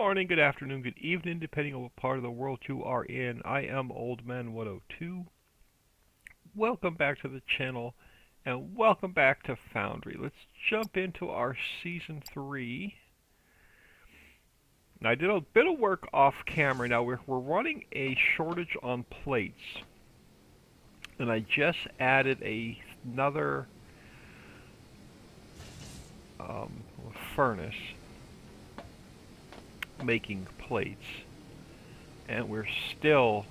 morning, good afternoon, good evening, depending on what part of the world you are in. I am Old Man 102. Welcome back to the channel, and welcome back to Foundry. Let's jump into our Season 3. Now, I did a bit of work off camera. Now, we're running a shortage on plates. And I just added another furnace making plates. And we're still...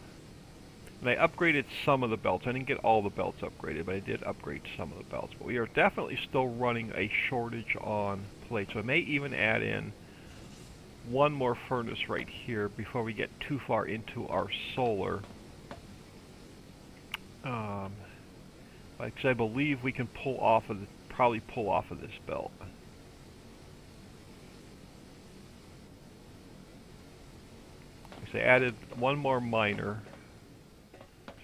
And I upgraded some of the belts. I didn't get all the belts upgraded, but I did upgrade some of the belts. But we are definitely still running a shortage on plates. So I may even add in one more furnace right here before we get too far into our solar. Because I believe we can pull off of probably pull off of this belt. So I added one more miner.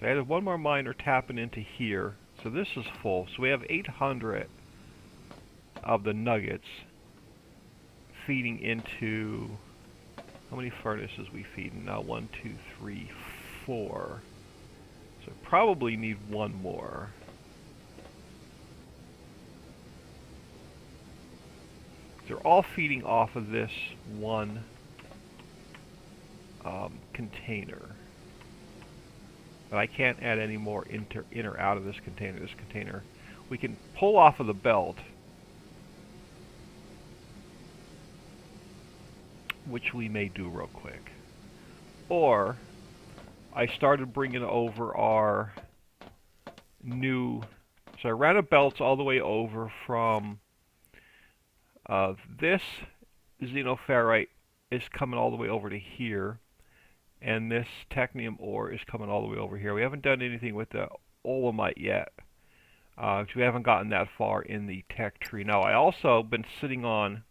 So I added one more miner tapping into here. So this is full. So we have 800 of the nuggets feeding into... How many furnaces we feeding now? 1, 2, 3, 4. So probably need one more. They're all feeding off of this one container. But I can't add any more in or out of this container. This container, we can pull off of the belt, which we may do real quick. Or I started bringing over our new... So I ran a belt all the way over from this xenoferrite is coming all the way over to here. And this technium ore is coming all the way over here. We haven't done anything with the olemite yet. Because we haven't gotten that far in the tech tree. Now, I also been sitting on...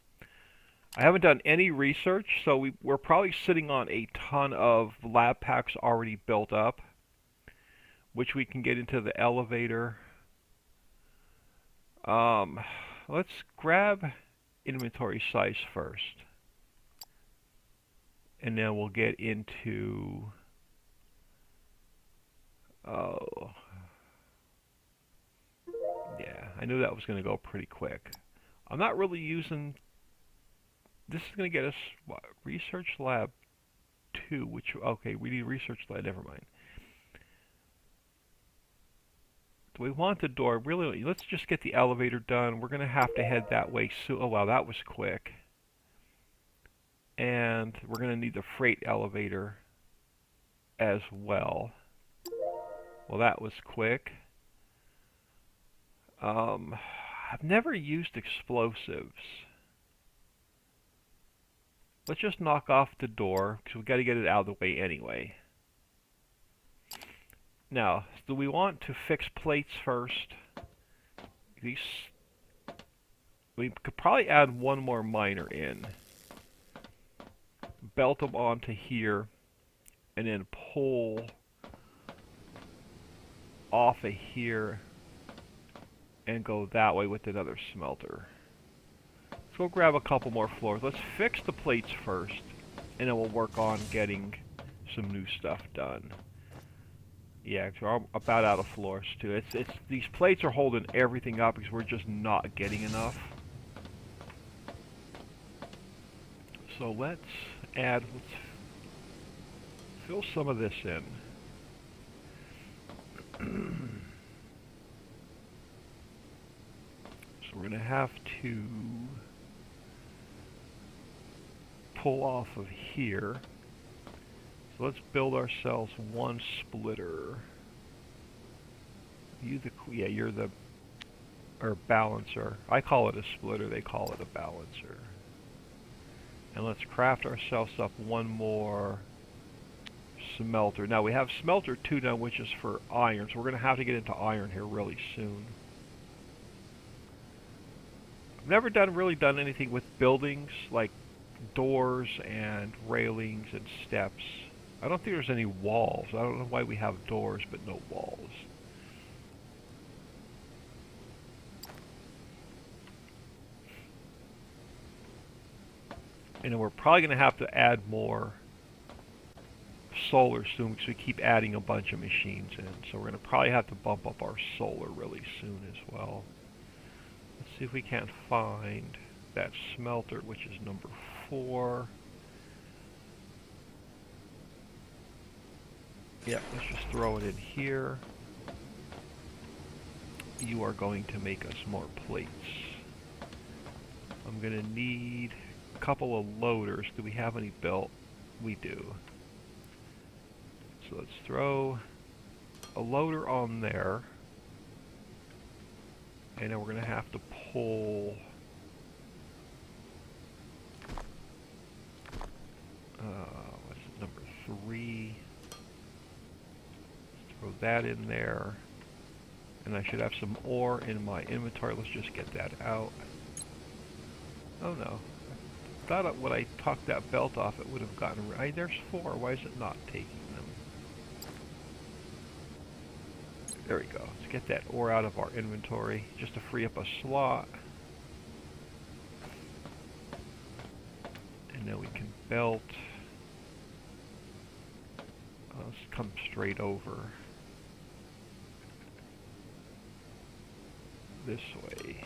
I haven't done any research, so we're probably sitting on a ton of lab packs already built up, which we can get into the elevator. Let's grab inventory size first. And then we'll get into... Oh. Yeah, I knew that was going to go pretty quick. I'm not really using... This is going to get us, what, Research Lab 2, which... Okay, we need Research Lab, never mind. Do we want the door? Really, let's just get the elevator done. We're going to have to head that way soon. Oh, wow, that was quick. And we're going to need the freight elevator as well. Well, that was quick. I've never used explosives. Let's just knock off the door, because we've got to get it out of the way anyway. Now, do we want to fix plates first? We could probably add one more miner in. Belt them onto here, and then pull off of here and go that way with another smelter. Let's go grab a couple more floors. Let's fix the plates first, and then we'll work on getting some new stuff done. Yeah, because we're about out of floors too. It's these plates are holding everything up because we're just not getting enough. So let's fill some of this in. So we're going to have to pull off of here. So let's build ourselves one splitter. You're the balancer. I call it a splitter, they call it a balancer. And let's craft ourselves up one more smelter. Now we have smelter 2 now, which is for iron, so we're going to have to get into iron here really soon. I've never really done anything with buildings, like doors and railings and steps. I don't think there's any walls. I don't know why we have doors but no walls. And then we're probably going to have to add more solar soon because we keep adding a bunch of machines in. So we're going to probably have to bump up our solar really soon as well. Let's see if we can't find that smelter, which is number 4. Yeah, let's just throw it in here. You are going to make us more plates. I'm going to need a couple of loaders. Do we have any built? We do. So let's throw a loader on there. And then we're going to have to pull what's it, number 3. Let's throw that in there. And I should have some ore in my inventory. Let's just get that out. Oh no. I thought when I took that belt off it would have gotten rid. There's 4. Why is it not taking them? There we go. Let's get that ore out of our inventory just to free up a slot. And then we can belt. Let's come straight over this way.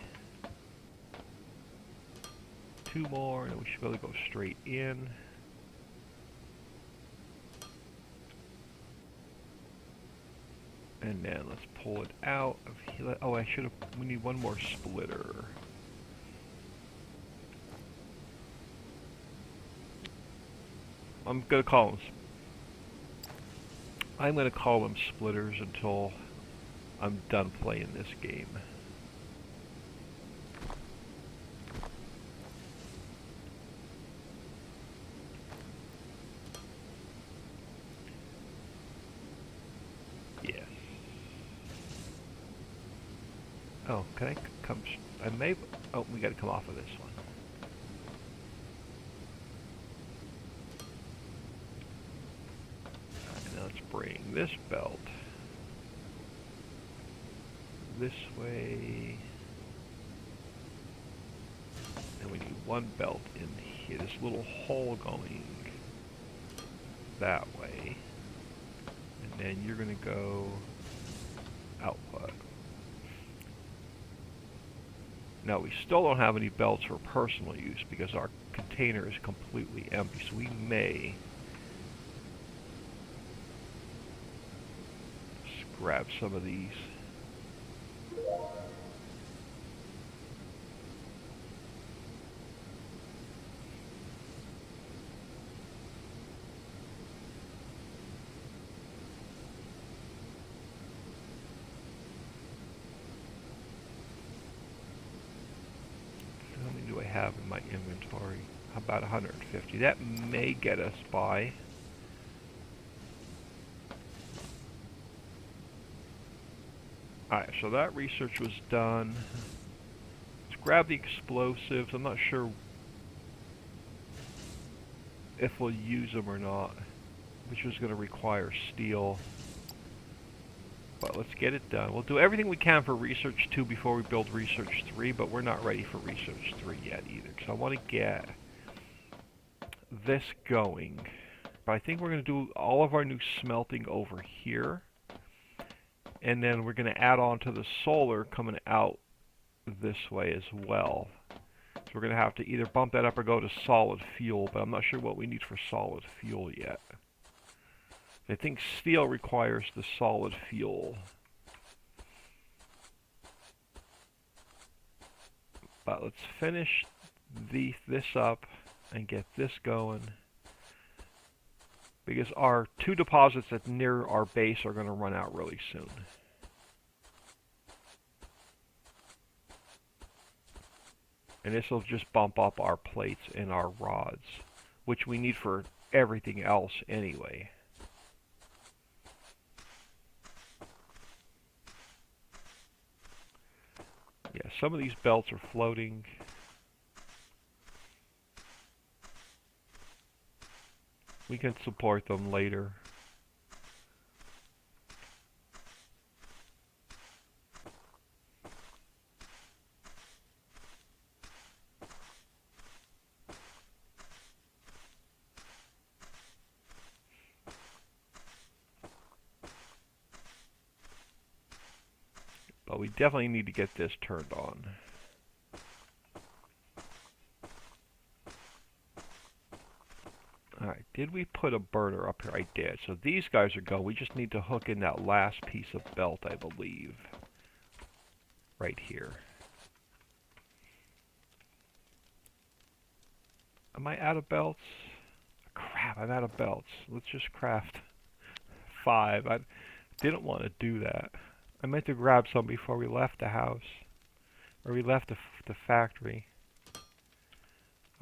2 more, and we should be able to go straight in. And then let's pull it out of here. Oh, we need 1 more splitter. I'm gonna call them splitters until I'm done playing this game. Yes. Oh, can I come? I may. Oh, we got to come off of this one. Alright, now let's bring this belt this way. And we need 1 belt in here. This little hole going that way. And then you're going to go output. Now we still don't have any belts for personal use because our container is completely empty, so we may just grab some of these. Have in my inventory about 150. That may get us by. Alright, so that research was done. Let's grab the explosives. I'm not sure if we'll use them or not, which is going to require steel. But let's get it done. We'll do everything we can for Research 2 before we build Research 3, but we're not ready for Research 3 yet either. So I want to get this going. But I think we're going to do all of our new smelting over here. And then we're going to add on to the solar coming out this way as well. So we're going to have to either bump that up or go to solid fuel, but I'm not sure what we need for solid fuel yet. I think steel requires the solid fuel. But let's finish this up and get this going. Because our 2 deposits that's near our base are going to run out really soon. And this will just bump up our plates and our rods, which we need for everything else anyway. Yeah, some of these belts are floating. We can support them later. But we definitely need to get this turned on. Alright, did we put a burner up here? I did. So these guys are going. We just need to hook in that last piece of belt, I believe. Right here. Am I out of belts? Crap, I'm out of belts. Let's just craft 5. I didn't want to do that. I meant to grab some before we left the house. Or we left the factory.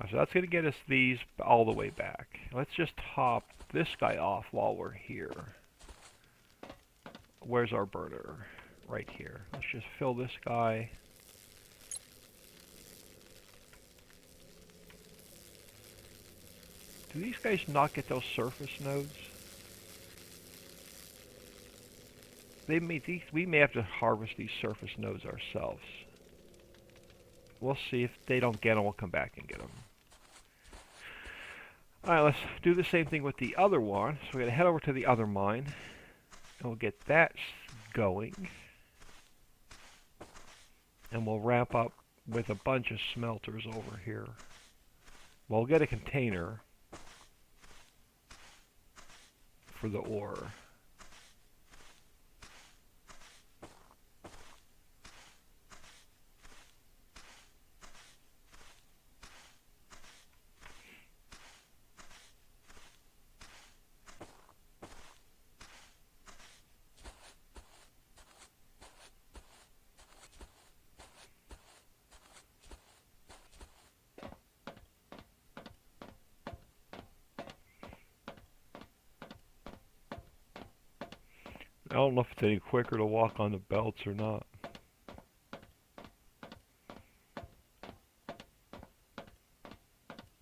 So that's going to get us these all the way back. Let's just top this guy off while we're here. Where's our burner? Right here. Let's just fill this guy. Do these guys not get those surface nodes? We may have to harvest these surface nodes ourselves. We'll see. If they don't get them, we'll come back and get them. Alright, let's do the same thing with the other one. So we're going to head over to the other mine. And we'll get that going. And we'll wrap up with a bunch of smelters over here. We'll get a container for the ore. I don't know if it's any quicker to walk on the belts or not.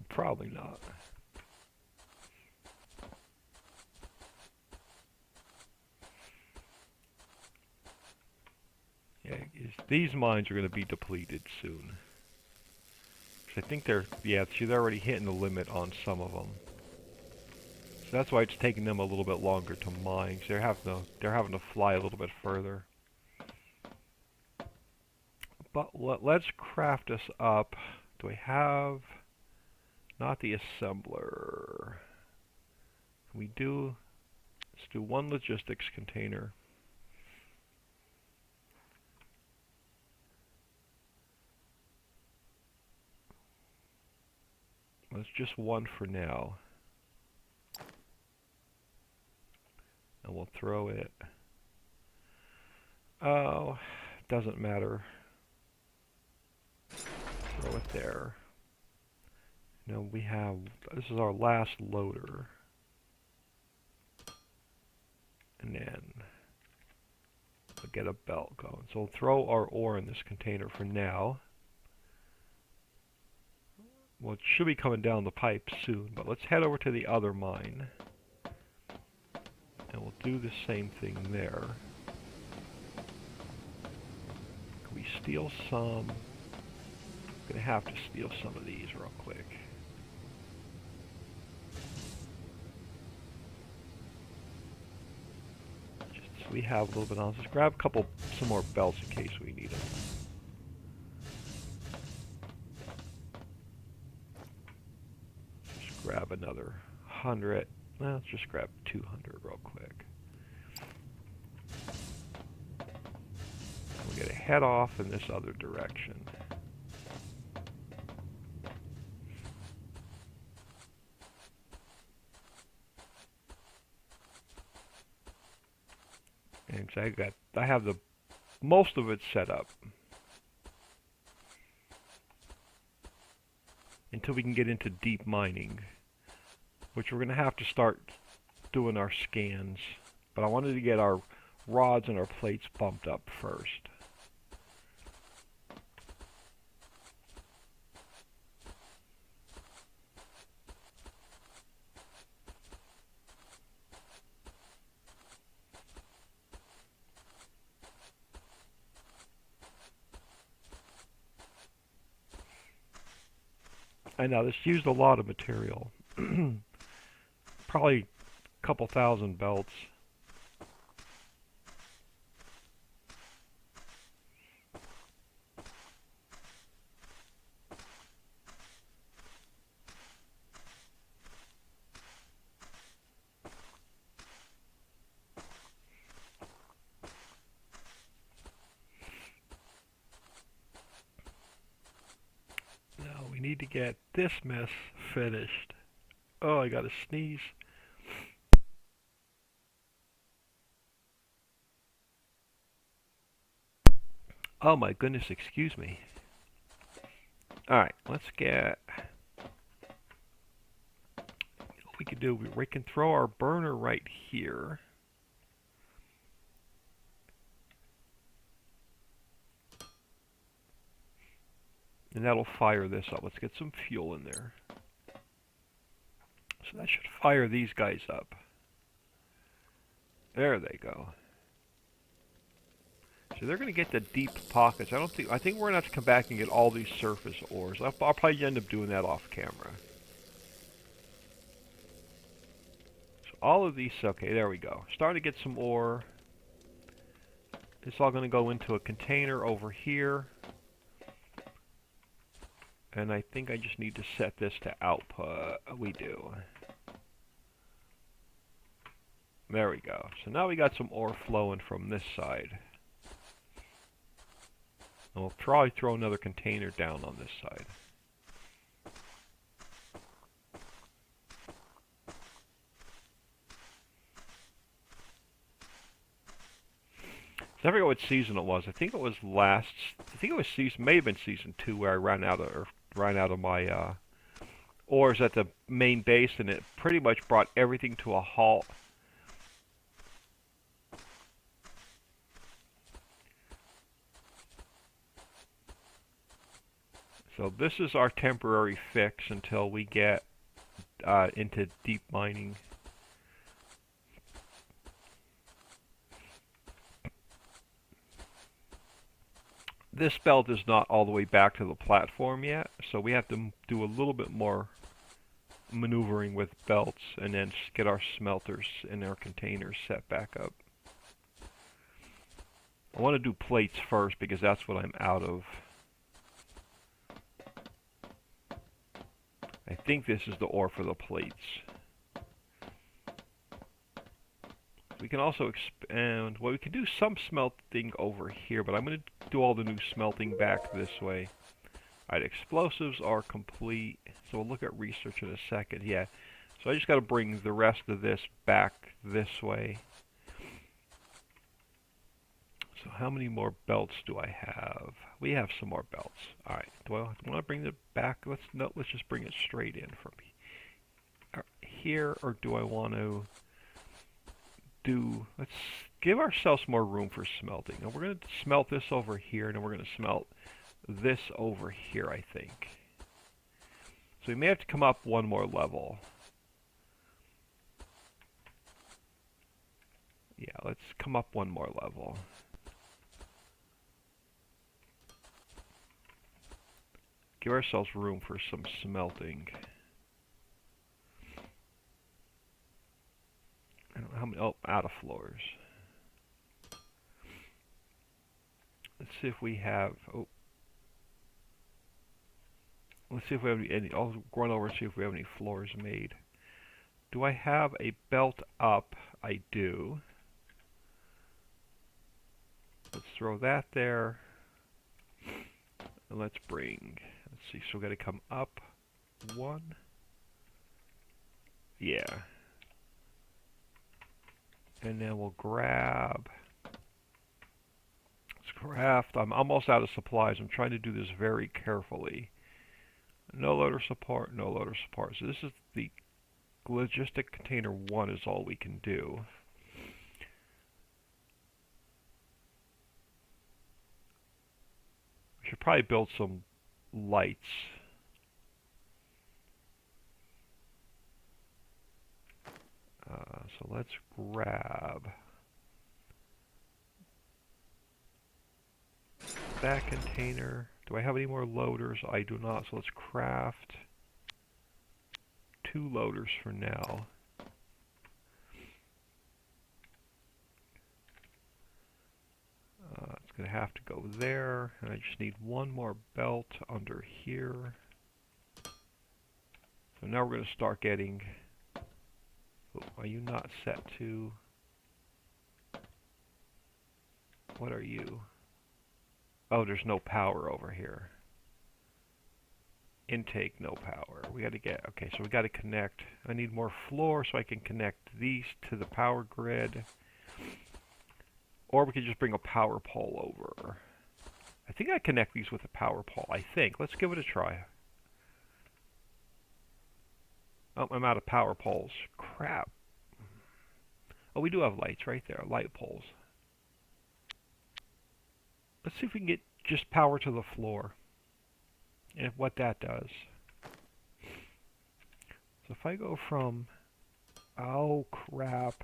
Probably not. Yeah, these mines are going to be depleted soon. 'Cause I think she's already hitting the limit on some of them. So that's why it's taking them a little bit longer to mine. 'Cause they're having to fly a little bit further. But let's craft us up. Do I have... Not the assembler. Let's do one logistics container. Well, it's just one for now. And we'll throw it. Oh, doesn't matter. Throw it there. Now this is our last loader. And then we'll get a belt going. So we'll throw our ore in this container for now. Well, it should be coming down the pipe soon, but let's head over to the other mine. And we'll do the same thing there. Can we steal some? I'm going to have to steal some of these real quick. Just so we have a little bit on. Let's grab some more belts in case we need them. Just grab another 100. Well, let's just grab 200 real quick. We're going to head off in this other direction. And I have most of it set up until we can get into deep mining, which we're going to have to start doing our scans. But I wanted to get our rods and our plates bumped up first. I know this used a lot of material. Probably a couple thousand belts. need to get this mess finished. Oh, I gotta sneeze. Oh my goodness, excuse me. Alright, let's get... What we can do, we can throw our burner right here. And that'll fire this up. Let's get some fuel in there. So that should fire these guys up. There they go. So they're going to get the deep pockets. I think we're going to have to come back and get all these surface ores. I'll probably end up doing that off camera. So all of these, okay, there we go. Starting to get some ore. It's all going to go into a container over here. And I think I just need to set this to output. We do. There we go. So now we got some ore flowing from this side. And we'll probably throw another container down on this side. I forget what season it was. I think it was season, may have been season 2 where I ran out of my ores at the main base, and it pretty much brought everything to a halt. So this is our temporary fix until we get into deep mining. This belt is not all the way back to the platform yet, so we have to do a little bit more maneuvering with belts and then get our smelters and our containers set back up. I want to do plates first because that's what I'm out of. I think this is the ore for the plates. We can also expand, well, we can do some smelting over here, but I'm going to do all the new smelting back this way. Alright, explosives are complete, so we'll look at research in a second. Yeah, so I just got to bring the rest of this back this way. So how many more belts do I have? We have some more belts. Alright, do I want to bring it back? Let's just bring it straight in from here, or do I want to let's give ourselves more room for smelting. Now we're going to smelt this over here, and then we're going to smelt this over here, I think. So we may have to come up one more level. Yeah, let's come up one more level. Give ourselves room for some smelting. I don't know how many, oh, out of floors. Let's see if we have, let's see if we have any, I'll run over and see if we have any floors made. Do I have a belt up? I do. Let's throw that there. And let's see, so we gotta come up one. Yeah. And then we'll grab, let's craft. I'm almost out of supplies. I'm trying to do this very carefully. No loader support, no loader support. So this is the logistic container 1 is all we can do. We should probably build some lights. So let's grab that container. Do I have any more loaders? I do not, so let's craft 2 loaders for now. It's going to have to go there, and I just need one more belt under here. So now we're going to start getting... Oh, are you not set to... What are you? Oh, there's no power over here. Intake, no power. We got to get, okay, so we got to connect. I need more floor so I can connect these to the power grid. Or we could just bring a power pole over. I think I connect these with a power pole, I think. Let's give it a try. Oh, I'm out of power poles. Crap. Oh, we do have lights right there, light poles. Let's see if we can get just power to the floor. And what that does. So if I go from... Oh, crap.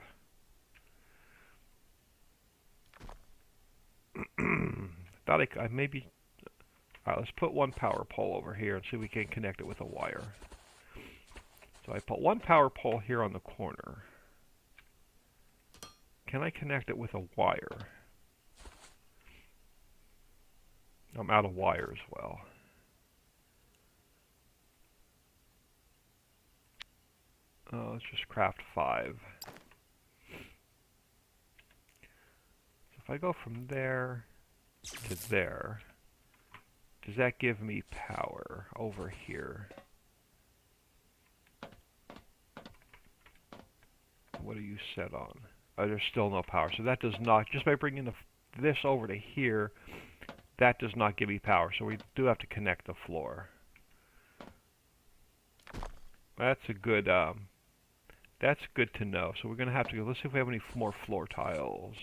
Thought I maybe... Alright, let's put one power pole over here and see if we can connect it with a wire. So I put one power pole here on the corner. Can I connect it with a wire? I'm out of wire as well. Let's just craft 5. So if I go from there to there, does that give me power over here? What are you set on? Oh, there's still no power. So that does not, just by bringing this over to here, that does not give me power. So we do have to connect the floor. That's a good, that's good to know. So we're going to have to go, let's see if we have any more floor tiles.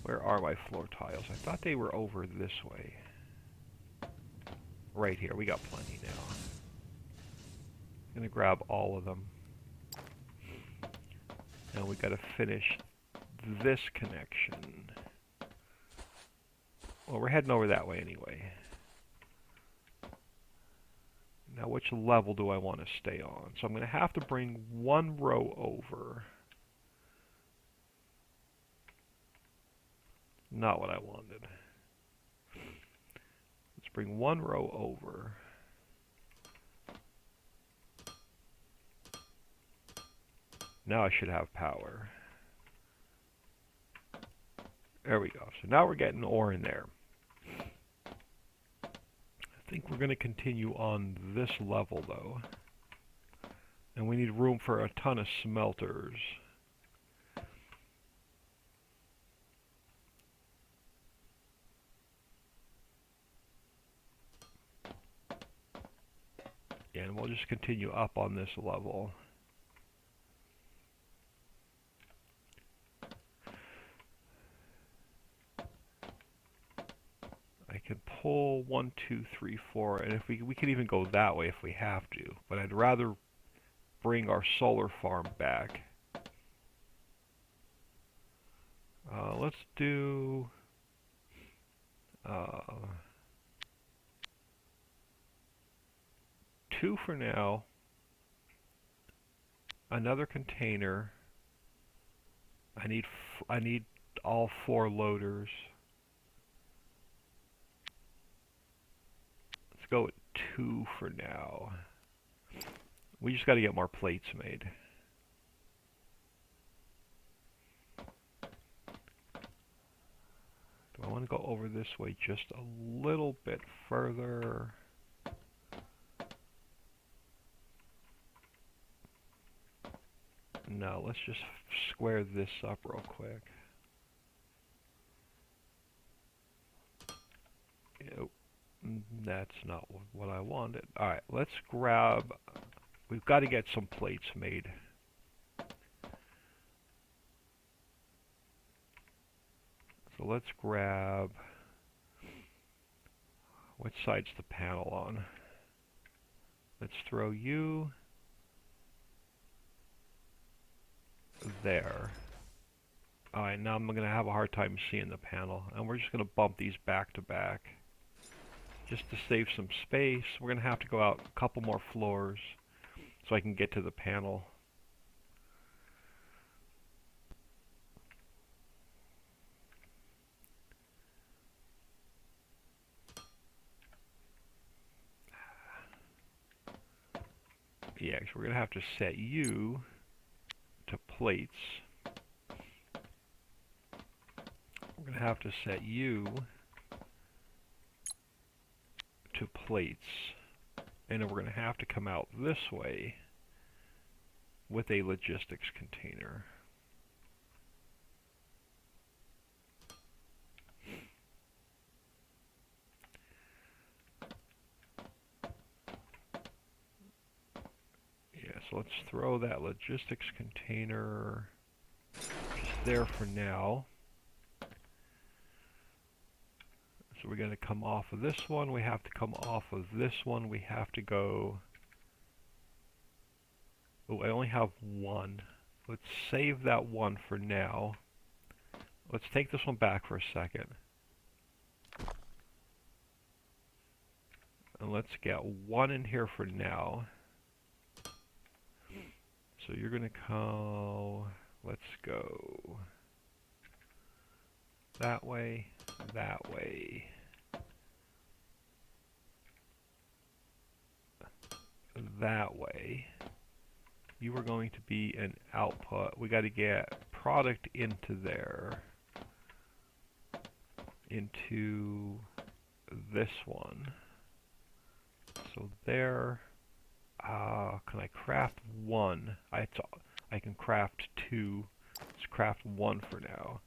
Where are my floor tiles? I thought they were over this way. Right here. We got plenty now. I'm going to grab all of them. Now we got to finish this connection. Well, we're heading over that way anyway. Now which level do I want to stay on? So I'm going to have to bring one row over. Not what I wanted. Let's bring one row over. Now I should have power. There we go. So now we're getting ore in there. I think we're going to continue on this level though. And we need room for a ton of smelters. And we'll just continue up on this level. I can pull 1, 2, 3, 4, and if we can even go that way if we have to. But I'd rather bring our solar farm back. Let's do 2 for now. Another container. I need all 4 loaders. Let's go with 2 for now. We just got to get more plates made. Do I want to go over this way just a little bit further? No, let's just square this up real quick. Yep. That's not what I wanted. Alright, let's grab... We've got to get some plates made. So let's grab... Which side's the panel on? Let's throw you... there. Alright, now I'm going to have a hard time seeing the panel. And we're just going to bump these back to back. Just to save some space. We're going to have to go out a couple more floors so I can get to the panel. Yeah, so we're going to have to set you to plates. We're going to have to set you to plates, and then we're going to have to come out this way with a logistics container. Yeah, so let's throw that logistics container just there for now. So we're going to come off of this one, we have to come off of this one, we have to go... Oh, I only have one. Let's save that one for now. Let's take this one back for a second. And let's get one in here for now. So you're going to come... Let's go that way, that way. That way. You are going to be an output. We got to get product into there. Into this one. So there. Can I craft one? I can craft two. Let's craft one for now.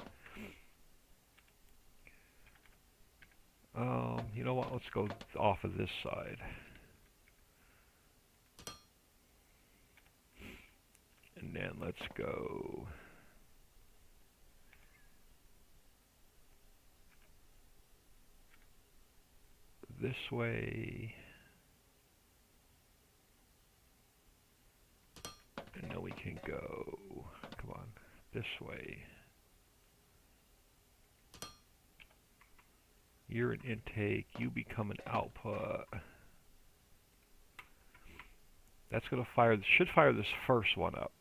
You know what? Let's go off of this side. And then let's go this way. And then we can go, come on, this way. You're an intake, you become an output. That's going to fire, should fire this first one up.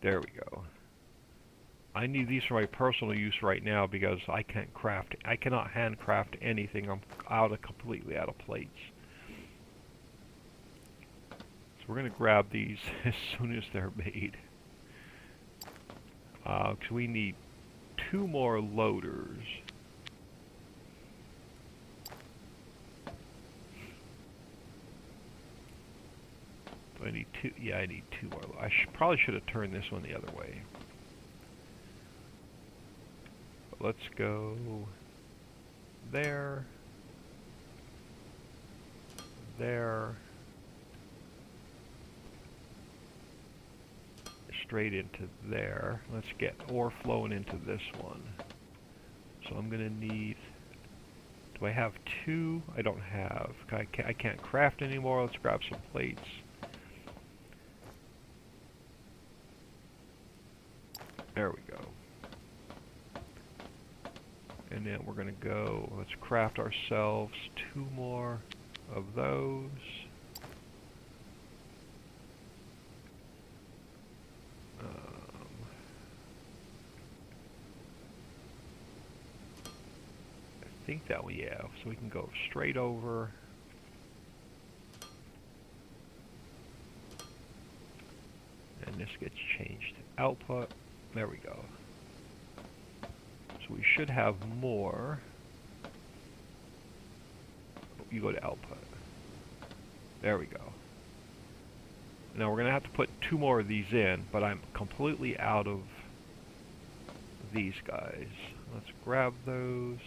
There we go. I need these for my personal use right now because I cannot handcraft anything. I'm completely out of plates. So we're going to grab these as soon as they're made. Because we need 2 more loaders. I need 2. Yeah, I need 2 more. I probably should have turned this one the other way. But let's go there, there, straight into there. Let's get ore flowing into this one. So I'm gonna need. Do I have 2? I don't have. I can't craft anymore. Let's grab some plates. There we go. And then we're going to go, let's craft ourselves 2 more of those. I think that we have, so we can go straight over. And this gets changed to output. There we go. So we should have more. You go to output. There we go. Now we're going to have to put 2 more of these in, but I'm completely out of these guys. Let's grab those.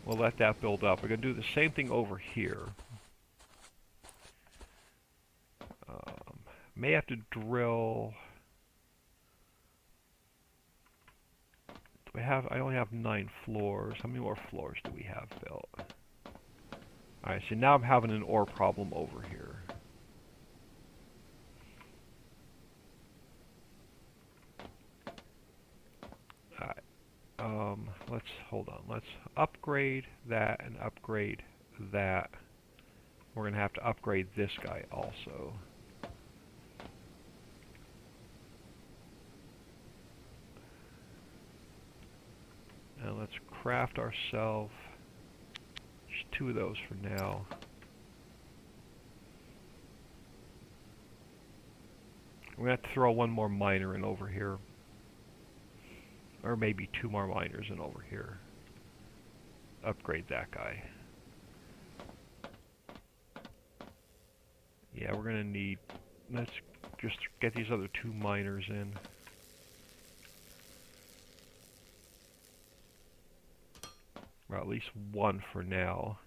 We'll let that build up. We're going to do the same thing over here. May have to drill. I only have 9 floors. How many more floors do we have built? Alright, so now I'm having an ore problem over here. Alright. Let's hold on. Let's upgrade that and upgrade that. We're going to have to upgrade this guy also. Now let's craft ourselves just 2 of those for now. We're going to have to throw one more miner in over here. Or maybe two more miners in over here. Upgrade that guy. Yeah, we're going to need... Let's just get these other two miners in. Or at least one for now.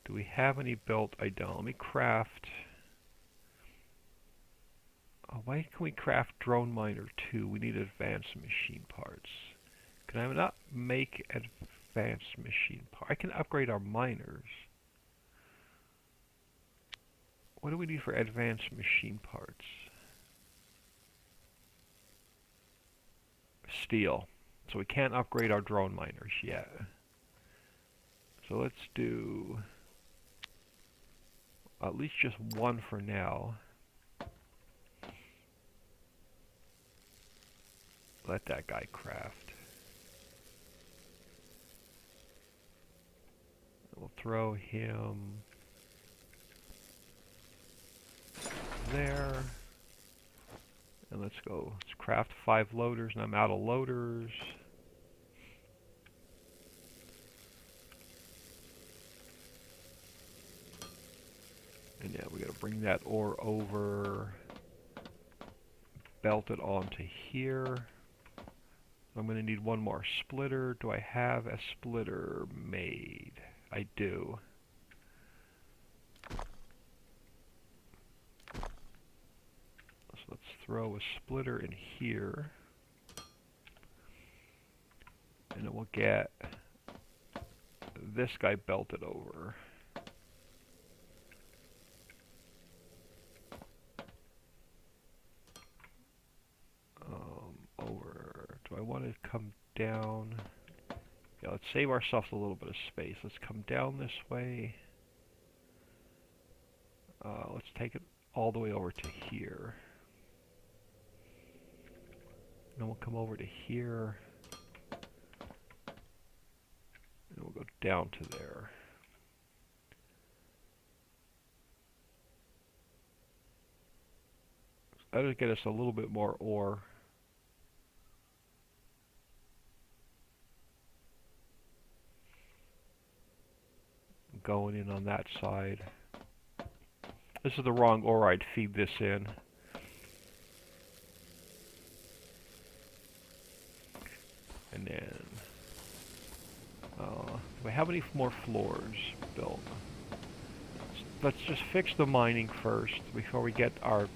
Do we have any built? I don't. Let me craft... Oh, why can we craft drone miner 2? We need advanced machine parts. Can I not make advanced machine parts? I can upgrade our miners. What do we need for advanced machine parts? Steel. So we can't upgrade our drone miners yet. So let's do at least just one for now. Let that guy craft. We'll throw him there. And let's go. Let's craft 5 loaders, and I'm out of loaders. And yeah, we gotta bring that ore over. Belt it onto here. I'm going to need one more splitter. Do I have a splitter made? I do. So let's throw a splitter in here. And it will get this guy belted over. Do I want to come down? Yeah, let's save ourselves a little bit of space. Let's come down this way. Let's take it all the way over to here. Then we'll come over to here. And we'll go down to there. That'll get us a little bit more ore. Going in on that side. This is the wrong ore I'd feed this in. And then... do we have any more floors built? Let's just fix the mining first before we get our...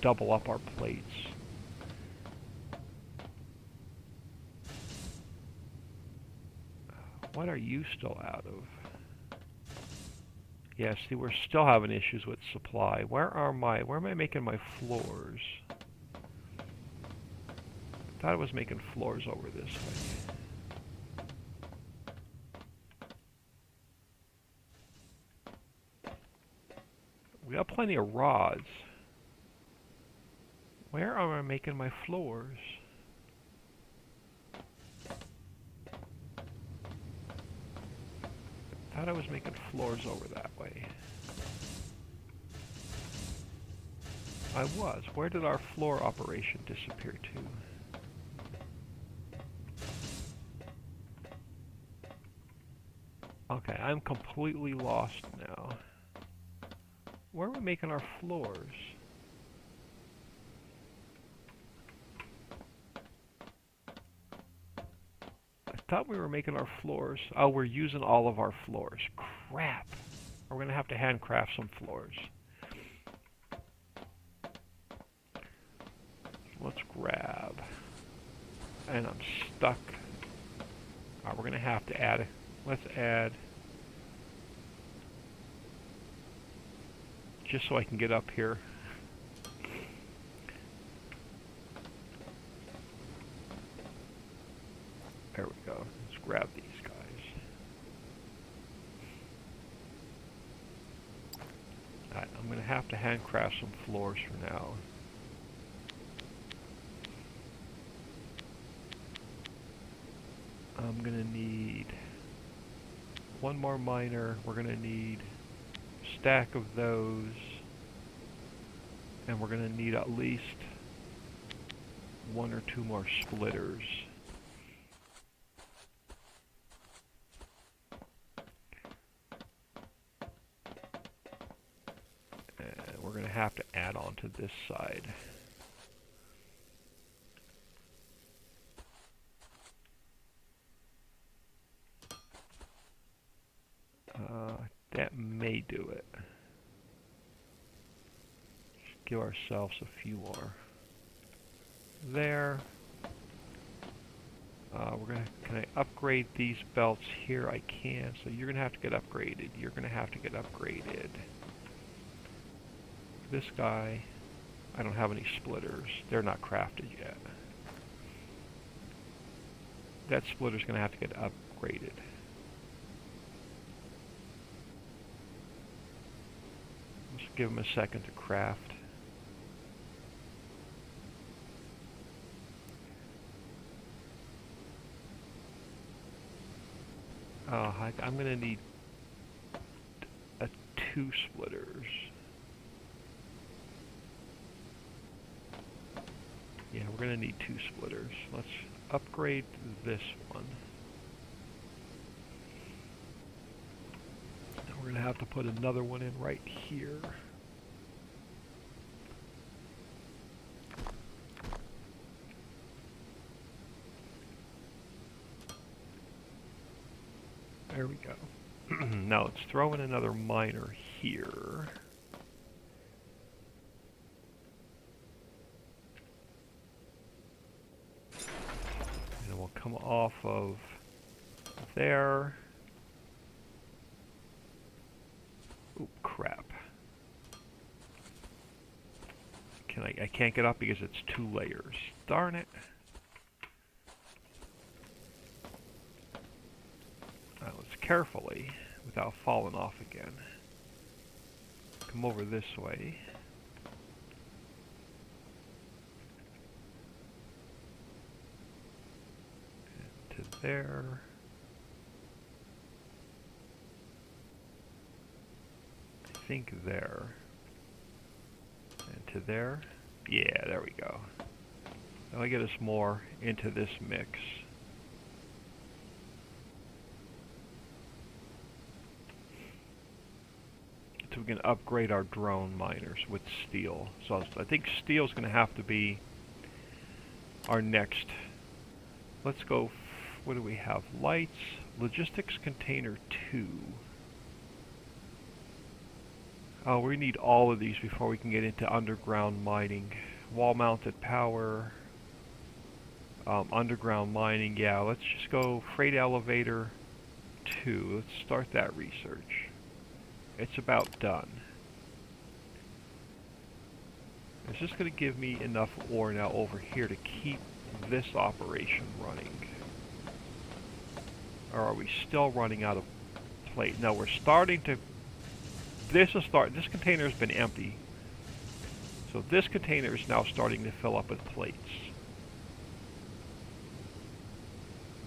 double up our plates. What are you still out of? Yeah, see, we're still having issues with supply. Where am I making my floors? I thought I was making floors over this way. We got plenty of rods. Where am I making my floors? I thought I was making floors over that way. I was. Where did our floor operation disappear to? Okay, I'm completely lost now. Where are we making our floors? I thought we were making our floors. Oh, we're using all of our floors. Crap. We're going to have to handcraft some floors. Let's grab. And I'm stuck. Alright, we're going to have to add it. Let's add. Just so I can get up here. There we go. Let's grab these guys. Alright, I'm going to have to handcraft some floors for now. I'm going to need one more miner. We're going to need a stack of those. And we're going to need at least 1 or 2 more splitters. And we're going to have to add on to this side. That may do it. Just give ourselves a few more. There. Can I upgrade these belts here? I can. So you're gonna have to get upgraded. You're gonna have to get upgraded. This guy, I don't have any splitters. They're not crafted yet. That splitter's gonna have to get upgraded. Let's give him a second to craft. I'm going to need 2 splitters. Yeah, we're going to need 2 splitters. Let's upgrade this one. And we're going to have to put another one in right here. There we go. Now let's throw in another miner here. And we'll come off of there. Oh, crap. I can't get up because it's 2 layers. Darn it. Let's carefully, without falling off again, come over this way. And to there. I think there. And to there. Yeah, there we go. That'll get us more into this mix. So we can upgrade our drone miners with steel. So I think steel's going to have to be our next. Let's go. What do we have? Lights. Logistics container 2. Oh, we need all of these before we can get into underground mining. Wall-mounted power. Underground mining. Yeah, let's just go freight elevator 2. Let's start that research. It's about done. It's just going to give me enough ore now over here to keep this operation running. Or are we still running out of plate? No, we're starting to... This container has been empty. So this container is now starting to fill up with plates.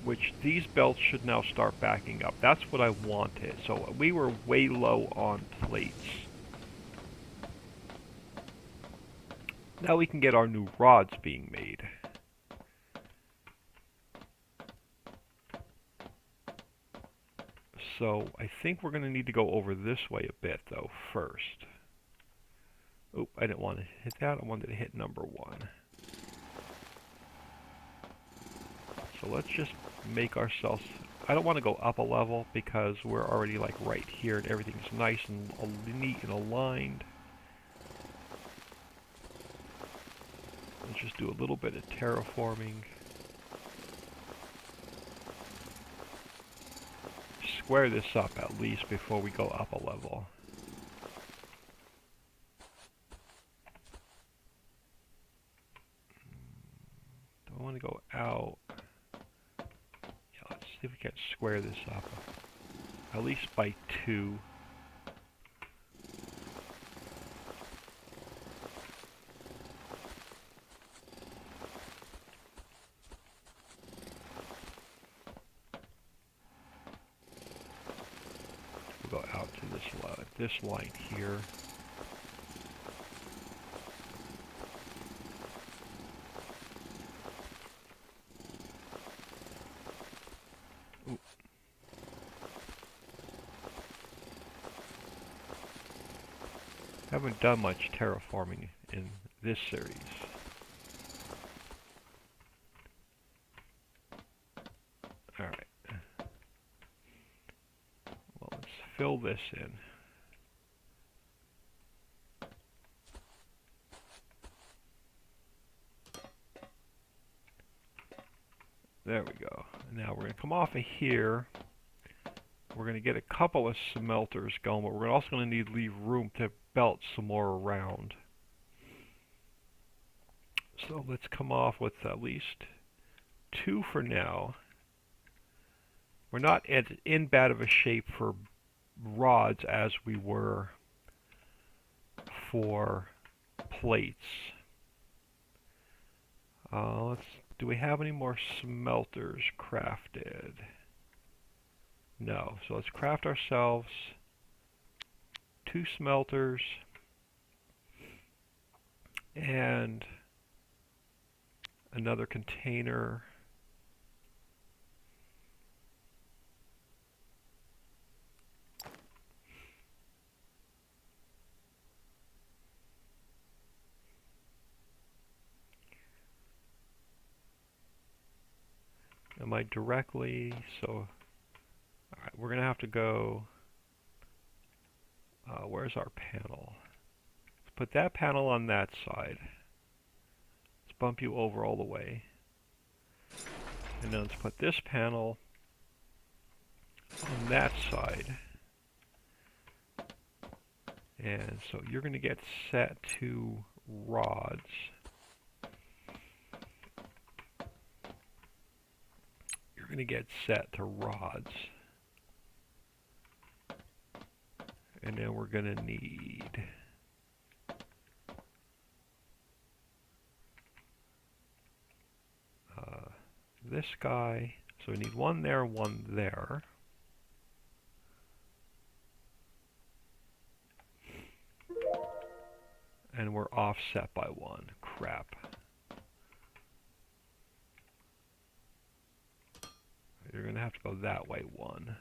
Which these belts should now start backing up. That's what I wanted. So we were way low on plates. Now we can get our new rods being made. So I think we're going to need to go over this way a bit though first. Oh, I didn't want to hit that. I wanted to hit number 1. So let's just make ourselves... I don't want to go up a level because we're already like right here and everything's nice and neat and aligned. Let's just do a little bit of terraforming. Square this up at least before we go up a level. Don't want to go out. Let's see if we can square this up. At least by 2. We'll go out to this line here. Haven't done much terraforming in this series. Alright. Well, let's fill this in. There we go. Now we're going to come off of here. We're going to get a couple of smelters going, but we're also going to need to leave room to belt some more around. So let's come off with at least 2 for now. We're not in bad of a shape for rods as we were for plates. Do we have any more smelters crafted? No. So let's craft ourselves 2 smelters and another container. Am I directly? So, alright, we're going to have to go, where's our panel? Let's put that panel on that side. Let's bump you over all the way. And then let's put this panel on that side. And so you're going to get set to rods. Going to get set to rods, and then we're going to need this guy, so we need 1 there, 1 there. And we're offset by 1. Crap. You're going to have to go that way 1.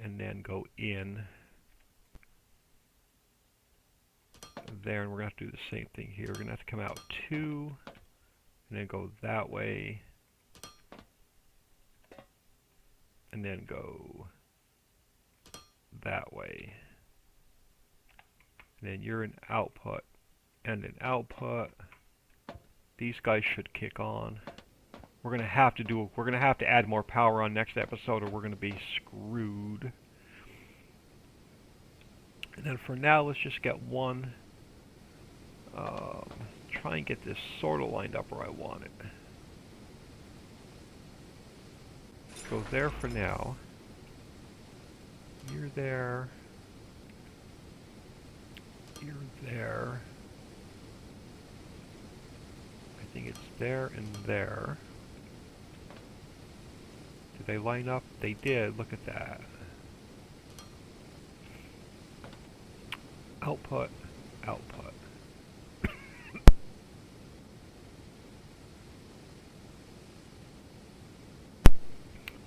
And then go in there, and we're going to have to do the same thing here. We're going to have to come out 2, and then go that way, and then go that way. And then you're an output and an output. These guys should kick on. We're gonna have to add more power on next episode, or we're gonna be screwed. And then for now, let's just get 1. Try and get this sort of lined up where I want it. Go there for now. You're there. You're there. I think it's there and there. Did they line up? They did. Look at that. Output, output.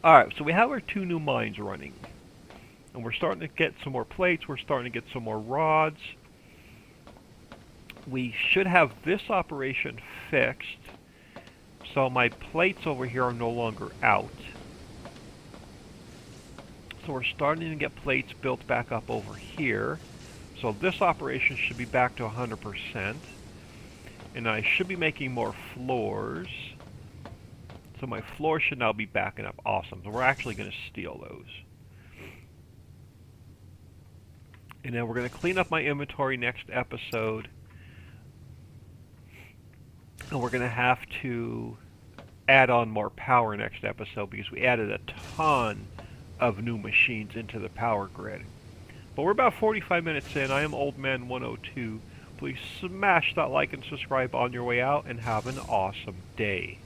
Alright, so we have our 2 new mines running. And we're starting to get some more plates, we're starting to get some more rods. We should have this operation fixed, so my plates over here are no longer out. So we're starting to get plates built back up over here. So this operation should be back to 100%. And I should be making more floors. So my floors should now be backing up. Awesome. So we're actually going to steal those. And then we're going to clean up my inventory next episode. And we're going to have to add on more power next episode because we added a ton of new machines into the power grid. But we're about 45 minutes in. I am OldMan102. Please smash that like and subscribe on your way out, and have an awesome day.